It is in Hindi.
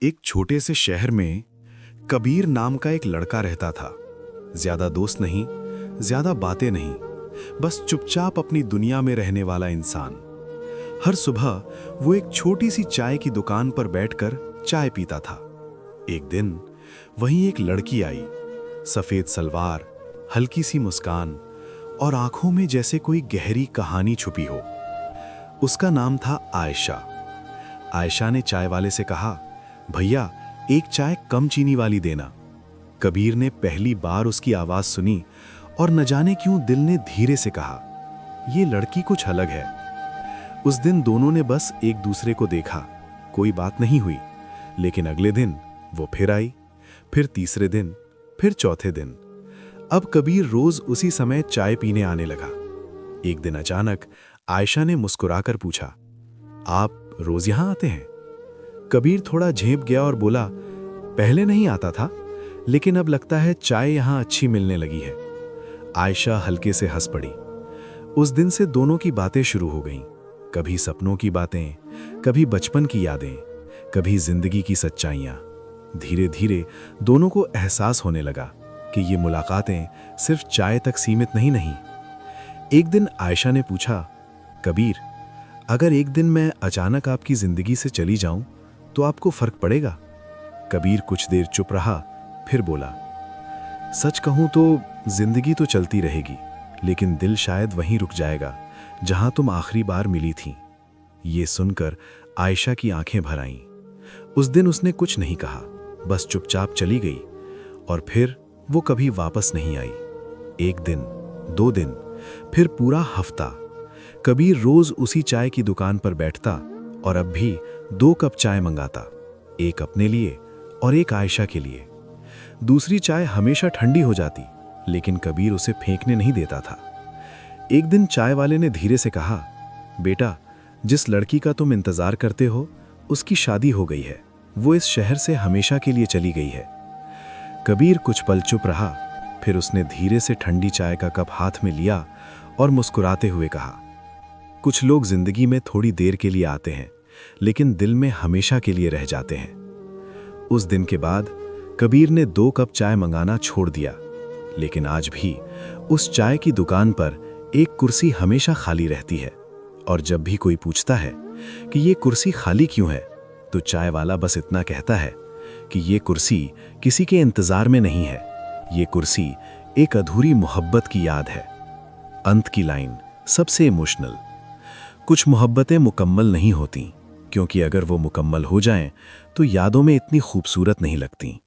एक छोटे से शहर में कबीर नाम का एक लड़का रहता था। ज्यादा दोस्त नहीं, ज्यादा बातें नहीं, बस चुपचाप अपनी दुनिया में रहने वाला इंसान। हर सुबह वो एक छोटी सी चाय की दुकान पर बैठकर चाय पीता था। एक दिन वहीं एक लड़की आई, सफेद सलवार, हल्की सी मुस्कान और आंखों में जैसे कोई गहरी कहानी छुपी हो। उसका नाम था आयशा। आयशा ने चाय वाले से कहा, भैया एक चाय कम चीनी वाली देना। कबीर ने पहली बार उसकी आवाज सुनी और न जाने क्यों दिल ने धीरे से कहा, ये लड़की कुछ अलग है। उस दिन दोनों ने बस एक दूसरे को देखा, कोई बात नहीं हुई। लेकिन अगले दिन वो फिर आई, फिर तीसरे दिन, फिर चौथे दिन। अब कबीर रोज उसी समय चाय पीने आने लगा। एक दिन अचानक आयशा ने मुस्कुराकर पूछा, आप रोज यहां आते हैं? कबीर थोड़ा झेंप गया और बोला, पहले नहीं आता था, लेकिन अब लगता है चाय यहां अच्छी मिलने लगी है। आयशा हल्के से हंस पड़ी। उस दिन से दोनों की बातें शुरू हो गईं। कभी सपनों की बातें, कभी बचपन की यादें, कभी जिंदगी की सच्चाइयां। धीरे धीरे दोनों को एहसास होने लगा कि ये मुलाकातें सिर्फ चाय तक सीमित नहीं। एक दिन आयशा ने पूछा, कबीर, अगर एक दिन मैं अचानक आपकी जिंदगी से चली जाऊं तो आपको फर्क पड़ेगा? कबीर कुछ देर चुप रहा, फिर बोला, सच कहूं तो जिंदगी तो चलती रहेगी, लेकिन दिल शायद वहीं रुक जाएगा जहां तुम आखिरी बार मिली थी। ये सुनकर आयशा की आंखें भर आईं। उस दिन उसने कुछ नहीं कहा, बस चुपचाप चली गई और फिर वो कभी वापस नहीं आई। एक दिन, 2 दिन, फिर पूरा हफ्ता कबीर रोज उसी चाय की दुकान पर बैठता और अब भी 2 कप चाय मंगाता, एक अपने लिए और एक आयशा के लिए। दूसरी चाय हमेशा ठंडी हो जाती, लेकिन कबीर उसे फेंकने नहीं देता था। एक दिन चाय वाले ने धीरे से कहा, बेटा, जिस लड़की का तुम इंतजार करते हो उसकी शादी हो गई है, वो इस शहर से हमेशा के लिए चली गई है। कबीर कुछ पल चुप रहा, फिर उसने धीरे से ठंडी चाय का कप हाथ में लिया और मुस्कुराते हुए कहा, कुछ लोग जिंदगी में थोड़ी देर के लिए आते हैं, लेकिन दिल में हमेशा के लिए रह जाते हैं। उस दिन के बाद कबीर ने 2 कप चाय मंगाना छोड़ दिया, लेकिन आज भी उस चाय की दुकान पर एक कुर्सी हमेशा खाली रहती है। और जब भी कोई पूछता है कि ये कुर्सी खाली क्यों है, तो चाय वाला बस इतना कहता है कि ये कुर्सी किसी के इंतजार में नहीं है, ये कुर्सी एक अधूरी मोहब्बत की याद है। अंत की लाइन सबसे इमोशनल। कुछ मोहब्बतें मुकम्मल नहीं होती, क्योंकि अगर वो मुकम्मल हो जाएं तो यादों में इतनी खूबसूरत नहीं लगती।